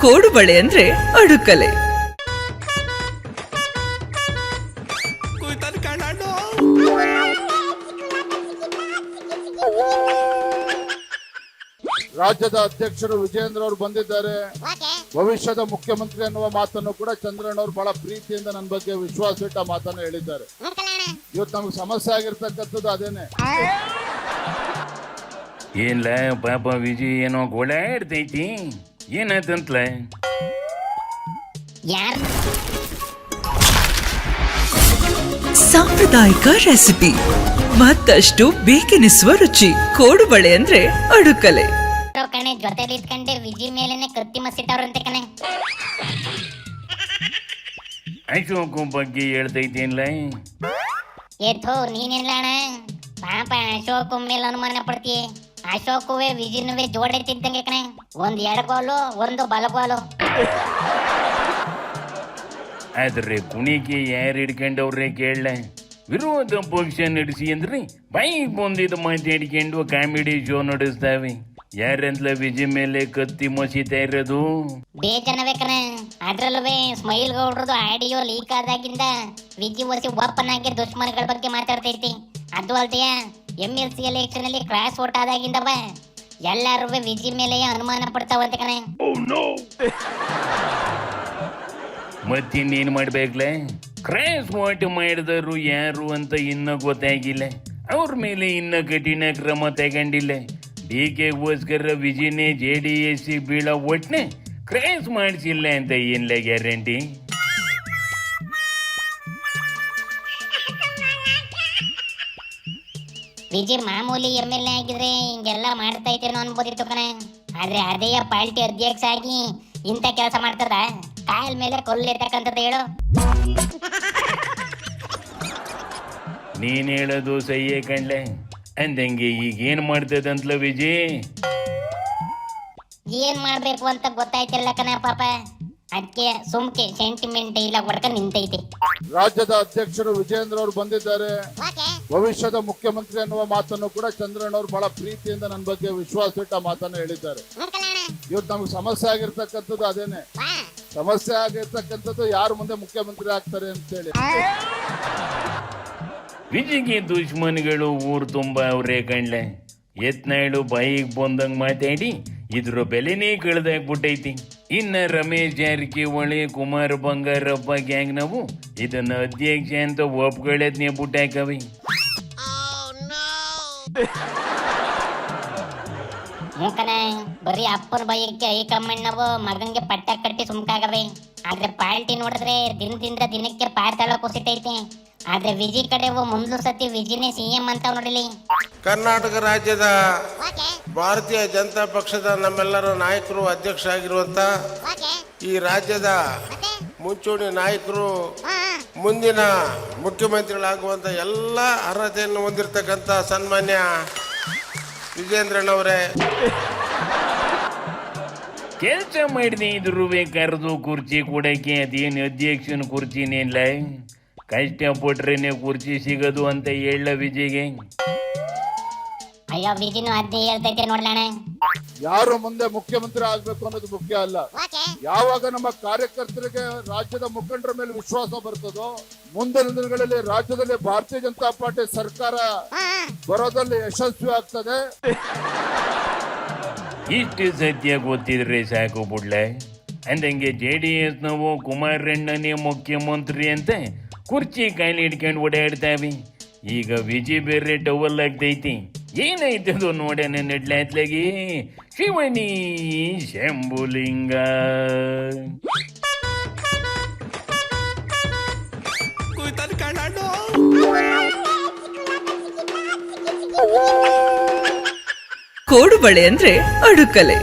ಕೋಡುಬಳೆ ಅಂದ್ರೆ ಅಡುಕಲೆ. ರಾಜ್ಯದ ಅಧ್ಯಕ್ಷರು ವಿಜಯೇಂದ್ರ ಅವರು ಬಂದಿದ್ದಾರೆ. ಭವಿಷ್ಯದ ಮುಖ್ಯಮಂತ್ರಿ ಅನ್ನುವ ಮಾತನ್ನು ಕೂಡ ಚಂದ್ರಣ್ಣ ಅವರು ಬಹಳ ಪ್ರೀತಿಯಿಂದ ನನ್ನ ಬಗ್ಗೆ ವಿಶ್ವಾಸ ಇಟ್ಟ ಮಾತನ್ನು ಹೇಳಿದ್ದಾರೆ. ಇವತ್ತು ನಮ್ಗೆ ಸಮಸ್ಯೆ ಆಗಿರ್ತಕ್ಕಂಥದ್ದು ಅದೇನೆ. ಏನ್ಲ ಪಾಪ ವಿಜಯ್ ಏನೋ ಗೋಳಾಡ್ತೈತಿ, ಏನಾಯ್ತಂತ್ಲ? ಸಾಂಪ್ರದಾಯಿಕ ರೆಸಿಪಿ, ಮತ್ತಷ್ಟು ಬೇಕೆನಿಸುವ ರುಚಿ. ಕೋಡುಬಳೆ ಅಂದ್ರೆ ಅಡುಕಲೆ. ಕಣೆ ಜೊತೆಲಿ ಇದ್ಕಂಡೆ ವಿಜಿ ಮೇಲೆನೆ ಕತ್ತಿ ಮಸಿಟ್ಟವ್ರಂತೆ ಕಣೆ. ಅಶೋಕ ಬಗ್ಗೆ ಹೇಳ್ತೈತೇನ್ಲ? ಏಥೋ ನೀನಿಲ್ಲ ಅಣ್ಣ, ಪಾಪ ಅಶೋಕ್ ಮೇಲೆ ಅನುಮಾನ ಪಡ್ತೀಯ. ಅಶೋಕುವೆ ವಿಜಿನುವೆ ಜೋಡೈತಿದ್ದಂಗೆ ಕಣೆ, ಒಂದ್ ಎಡಗೋಲು ಒಂದು ಬಲಗೋಲು. ಆದ್ರೆ ಕುಣಿಕೆ ಯಾರು ಹಿಡ್ಕೊಂಡವ್ರೆ ಕೇಳಲ? ವಿರೋಧ ಪಕ್ಷ ನಡೆಸಿ ಅಂದ್ರೆ ಬೈಕ್ ಬಂದಿದ್ದು ಮಾತಾಡ್ಕೊಂಡು ಕಾಮಿಡಿ ಶೋ ನಡೆಸ್ತಾವೆ. ಯಾರಂತಲ ವಿಜಯ್ ಮೇಲೆ ಕತ್ತಿ ಮಸೀತಾ ಇರೋದು? ಬೇಜನವೇ ಕಣ. ಅದ್ರಲ್ಲೂ ಸ್ಮೈಲ್ ಗೌಡ್ರದು ಆಡಿಯೋ ಲೀಕ್ ಆದಾಗಿಂದ ವಿಜಿ ಒಸಿ ಓಪನ್ ಆಗಿ ದುಶ್ಮನ್ಗಳ ಬಗ್ಗೆ ಮಾತಾಡ್ತೈತಿ. ಅದು ಅಲ್ದೆಯ MLC ಎಲೆಕ್ಷನ್ ಅಲ್ಲಿ ಕ್ರಾಸ್ ವೋಟ್ ಆದಾಗಿಂದವ ಎಲ್ಲಾರು ವಿಜಿ ಮೇಲೆ ಅನುಮಾನ ಪಡ್ತಾವಂತೆ ಕಣ. ಮತ್ತಿನ್ನೇನು ಮಾಡ್ಬೇಕಲ್ಲ? ಕ್ರಾಸ್ ವೋಟ್ ಮಾಡಿದವರು ಯಾರು ಅಂತ ಇನ್ನೂ ಗೊತ್ತಾಗಿಲ್ಲ. ಅವ್ರ ಮೇಲೆ ಇನ್ನ ಕಠಿಣ ಕ್ರಮ ತಗೊಂಡಿಲ್ಲ. DKಗೋಸ್ಕರ ವಿಜಯನೇ JDS ಬೀಳೋ ಒಟ್ನೆ ಕ್ರಾಸ್ ಮಾಡಿಸಿಲ್ಲ ಅಂತ ಏನ್ಲ ಗ್ಯಾರಂಟಿ? ವಿಜಯ್ ಮಾಮೂಲಿ MLA ಆಗಿದ್ರೆ ಹಿಂಗೆಲ್ಲ ಮಾಡ್ತಾ ಇದ್ದೇನೋ ಅನ್ಬೋದಿತ್ತು ಕಣ. ಆದ್ರೆ ಅದೇ ಪಾರ್ಟಿ ಅಧ್ಯಕ್ಷ ಆಗಿ ಇಂಥ ಕೆಲಸ ಮಾಡ್ತದ? ಕಾಲ್ ಮೇಲೆ ಕೊಲ್ಲಿರ್ತಕ್ಕಂಥದ್ದು ಹೇಳು. ನೀನ್ ಹೇಳೋದು ಸಹಿಯೇ ಕಣ್ಲೆ. ಅಂದಂಗೆ ಈಗ ಏನ್ ಮಾಡ್ತದಂತಲ ವಿಜಯ್? ಏನ್ ಮಾಡ್ಬೇಕು ಅಂತ ಗೊತ್ತಾಯ್ತಿಲ್ಲ ಕಣ ಪಾಪ. ಅದಕ್ಕೆ ಸುಮ್ಕೆ ಸೆಂಟಿಮೆಂಟ್ ಇಲ್ಲ ಹೊಡ್ಕ ನಿಂತೈತಿ. ರಾಜ್ಯದ ಅಧ್ಯಕ್ಷರು ವಿಜಯೇಂದ್ರ ಅವರು ಬಂದಿದ್ದಾರೆ. ಭವಿಷ್ಯದ ಮುಖ್ಯಮಂತ್ರಿ ಅನ್ನುವ ಮಾತನ್ನು ಕೂಡ ಚಂದ್ರಣ್ಣ ಅವರು ಬಹಳ ಪ್ರೀತಿಯಿಂದ ನನ್ನ ಬಗ್ಗೆ ವಿಶ್ವಾಸ ಇಟ್ಟ ಮಾತನ್ನು ಹೇಳಿದ್ದಾರೆ. ಇವತ್ತು ನಮ್ಗೆ ಸಮಸ್ಯೆ ಆಗಿರ್ತಕ್ಕಂಥದ್ದು ಅದೇನೆ. ಸಮಸ್ಯೆ ಆಗಿರ್ತಕ್ಕಂಥದ್ದು ಯಾರು ಮುಂದೆ ಮುಖ್ಯಮಂತ್ರಿ ಆಗ್ತಾರೆ ಅಂತೇಳಿ. ವಿಜಯ್ಗೆ ದುಶ್ಮನ್ಗಳು ಊರು ತುಂಬಾ ಅವ್ರೇ ಕಣ್ಲೆ. ಯತ್ನಾಳು ಬಾಯಿಗೆ ಬಂದಂಗ್ ಮಾತಾಡಿ ಇದ್ರ ಬೆಲೆನೇ ಕಳೆದಾಗ್ಬಿಟ್ಟೈತಿ. ಇನ್ನ ರಮೇಶ್ ಜಾರಕಿಹೊಳಿ, ಕುಮಾರ್ ಬಂಗಾರಪ್ಪ ಗ್ಯಾಂಗ್ ನಾವು ಇದನ್ನ ಅಧ್ಯಕ್ಷ ಅಂತ ಒಪ್ಕೊಳ್ಳೋದ್ನೇ ಬಿಟ್ಟಾಕವಿ. ಮೂಕನ ಬರೀ ಅಪ್ಪನ ಬೈಯಕ್ಕೆ ಹೈಕಮಾಂಡ್ ನಾವು ಮಗಂಗೆ ಪಟ್ಟ ಕಟ್ಟಿ ಸುಮ್ಕಾಗವೆ. ಆದ್ರೆ ಪಾರ್ಟಿ ನೋಡಿದ್ರೆ ದಿನದಿಂದ ದಿನಕ್ಕೆ ಪಾತಾಳ ಕುಸಿತೈತಿ. ಆದ್ರೆ ವಿಜಿ ಕಡೆ ಮುಂದ್ಲು ಸತಿ ವಿಜಿನೇ CM ಅಂತ ನೋಡಲಿ. ಕರ್ನಾಟಕ ರಾಜ್ಯದ ಭಾರತೀಯ ಜನತಾ ಪಕ್ಷದ ನಮ್ಮೆಲ್ಲರ ನಾಯಕರು, ಅಧ್ಯಕ್ಷ ಆಗಿರುವಂತ ಈ ರಾಜ್ಯದ ಮುಂಚೂಣಿ ನಾಯಕರು, ಮುಂದಿನ ಮುಖ್ಯಮಂತ್ರಿಗಳಾಗುವಂತ ಎಲ್ಲ ಅರ್ಹತೆಯನ್ನು ಹೊಂದಿರತಕ್ಕಂಥ ಸನ್ಮಾನ್ಯ ವಿಜೇಂದ್ರಣ್ಣವರೇ, ಕೆಲಸ ಮಾಡಿದೆ ಇದ್ರು ಕರೆದು ಕುರ್ಚಿ ಕೊಡಕ್ಕೆ ಅದೇನು ಅಧ್ಯಕ್ಷನ ಕುರ್ಚಿನೇಲ್ಲ. ಕಷ್ಟಪಟ್ರೇನೆ ಕುರ್ಚಿ ಸಿಗೋದು ಅಂತ ಹೇಳ ವಿಜಯ್ಗೆ. ಅಯ್ಯೋ ವಿಜಿನು ಅದೇ ಹೇಳ್ತೈತೆ ನೋಡ್ಲಣ್ಣ. ಯಾರು ಮುಂದೆ ಮುಖ್ಯಮಂತ್ರಿ ಆಗ್ಬೇಕು ಅನ್ನೋದು ಮುಖ್ಯ ಅಲ್ಲ. ಯಾವಾಗ ನಮ್ಮ ಕಾರ್ಯಕರ್ತರಿಗೆ ರಾಜ್ಯದ ಮುಖಂಡರ ಮೇಲೆ ವಿಶ್ವಾಸ ಬರ್ತದೋ, ಮುಂದಿನ ದಿನಗಳಲ್ಲಿ ರಾಜ್ಯದಲ್ಲಿ ಭಾರತೀಯ ಜನತಾ ಪಾರ್ಟಿ ಸರ್ಕಾರ ಬರೋದಲ್ಲಿ ಯಶಸ್ವಿ ಆಗ್ತದೆ. ಇಷ್ಟು ಸತ್ಯ ಗೊತ್ತಿದ್ರೆ ಸಾಕು ಬಿಡ್ಲೆ. ಅಂದಂಗೆ JDS ನಾವು ಕುಮಾರಣ್ಣನೇ ಮುಖ್ಯಮಂತ್ರಿ ಅಂತ ಕುರ್ಚಿ ಕಾಯಿಲೆ ಹಿಡ್ಕೊಂಡು ಓಡಾಡ್ತಾವೆ. ಈಗ ವಿಜಯ್ ಬೇರೆ ಟವಲ್ ಆಗ್ತೈತಿ. ಏನಾಯ್ತದು ನೋಡೋಣ ನಡ್ಲಾತ್ಲಾಗಿ. ಶಿವನಿ ಶಂಭುಲಿಂಗ. ಕೋಡುಬಳೆ ಅಂದ್ರೆ ಅಡುಕಲೆ.